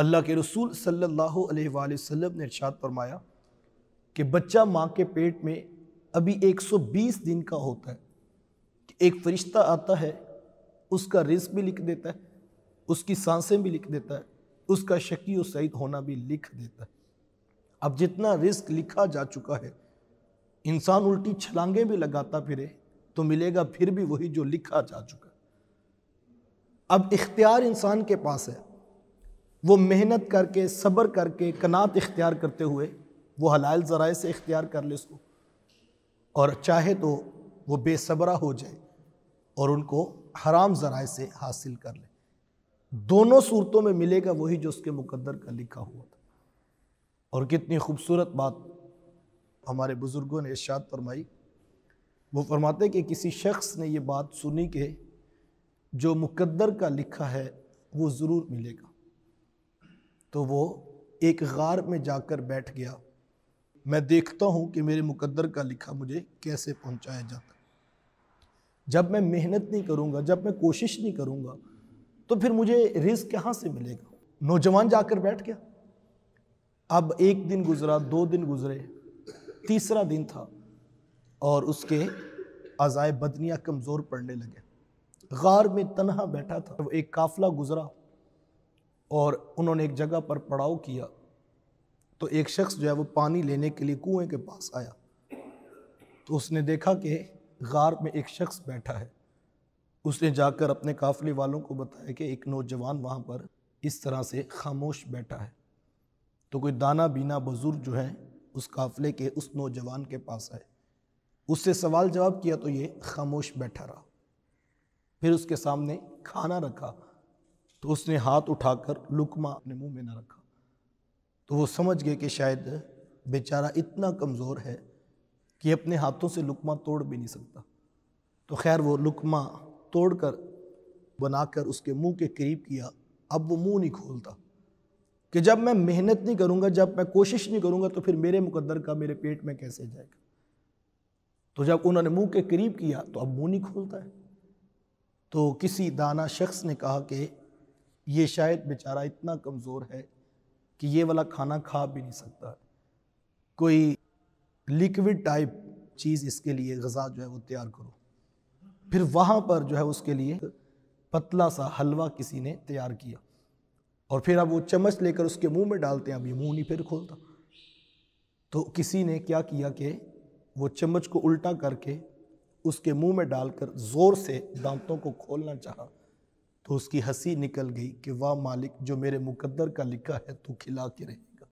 اللہ کے رسول صلی اللہ علیہ وآلہ وسلم نے ارشاد فرمایا کہ بچہ ماں کے پیٹ میں ابھی 120 دن کا ہوتا ہے کہ ایک فرشتہ آتا ہے، اس کا رزق بھی لکھ دیتا ہے، اس کی سانسیں بھی لکھ دیتا ہے، اس کا شقی و سعید ہونا بھی لکھ دیتا ہے۔ اب جتنا رزق لکھا جا چکا ہے، انسان الٹی چھلانگیں بھی لگاتا پھرے تو ملے گا پھر بھی وہی جو لکھا جا چکا ہے۔ اب اختیار انسان کے پاس ہے، وہ محنت کر کے، صبر کر کے، قناعت اختیار کرتے ہوئے وہ حلال ذرائع سے اختیار کر لے اس کو، اور چاہے تو وہ بے صبرہ ہو جائے اور ان کو حرام ذرائع سے حاصل کر لے۔ دونوں صورتوں میں ملے گا وہی جو اس کے مقدر کا لکھا ہوا تھا۔ اور کتنی خوبصورت بات ہمارے بزرگوں نے ارشاد فرمائی، وہ فرماتے کہ کسی شخص نے یہ بات سنی کہ جو مقدر کا لکھا ہے وہ ضرور ملے گا، تو وہ ایک غار میں جا کر بیٹھ گیا، میں دیکھتا ہوں کہ میرے مقدر کا لکھا مجھے کیسے پہنچایا جاتا ہے۔ جب میں محنت نہیں کروں گا، جب میں کوشش نہیں کروں گا تو پھر مجھے رزق کہاں سے ملے گا؟ نوجوان جا کر بیٹھ گیا۔ اب 1 دن گزرا، 2 دن گزرے، تیسرا دن تھا اور اس کے اعضائے بدنیہ کمزور پڑنے لگے۔ غار میں تنہا بیٹھا تھا، ایک قافلہ گزرا اور انہوں نے ایک جگہ پر پڑاؤ کیا، تو ایک شخص جو ہے وہ پانی لینے کے لیے کنویں کے پاس آیا، تو اس نے دیکھا کہ غار میں ایک شخص بیٹھا ہے۔ اس نے جا کر اپنے قافلے والوں کو بتایا کہ ایک نوجوان وہاں پر اس طرح سے خاموش بیٹھا ہے۔ تو کوئی دانا بینا بزرگ جو ہیں اس قافلے کے اس نوجوان کے پاس آئے، اس سے سوال جواب کیا تو یہ خاموش بیٹھا رہا۔ پھر اس کے سامنے کھانا رکھا تو اس نے ہاتھ اٹھا کر لقمہ اپنے منہ میں نہ رکھا، تو وہ سمجھ گئے کہ شاید بیچارہ اتنا کمزور ہے کہ اپنے ہاتھوں سے لقمہ توڑ بھی نہیں سکتا۔ تو خیر وہ لقمہ توڑ کر بنا کر اس کے منہ کے قریب کیا، اب وہ منہ نہیں کھولتا کہ جب میں محنت نہیں کروں گا، جب میں کوشش نہیں کروں گا تو پھر میرے مقدر کا میرے پیٹ میں کیسے جائے گا؟ تو جب انہوں نے منہ کے قریب کیا تو اب منہ نہیں کھولتا ہے۔ تو کسی دانا شخص نے کہا کہ یہ شاید بیچارہ اتنا کمزور ہے کہ یہ والا کھانا کھا بھی نہیں سکتا، کوئی لیکوڈ ٹائپ چیز اس کے لیے غذا جو ہے وہ تیار کرو۔ پھر وہاں پر جو ہے اس کے لیے پتلا سا حلوہ کسی نے تیار کیا، اور پھر اب وہ چمچ لے کر اس کے منہ میں ڈالتے ہیں، اب یہ منہ نہیں پھر کھولتا۔ تو کسی نے کیا کیا کہ وہ چمچ کو الٹا کر کے اس کے منہ میں ڈال کر زور سے دانتوں کو کھولنا چاہا، تو اس کی ہنسی نکل گئی کہ واہ مالک، جو میرے مقدر کا لکھا ہے تو کھلا کے رہے۔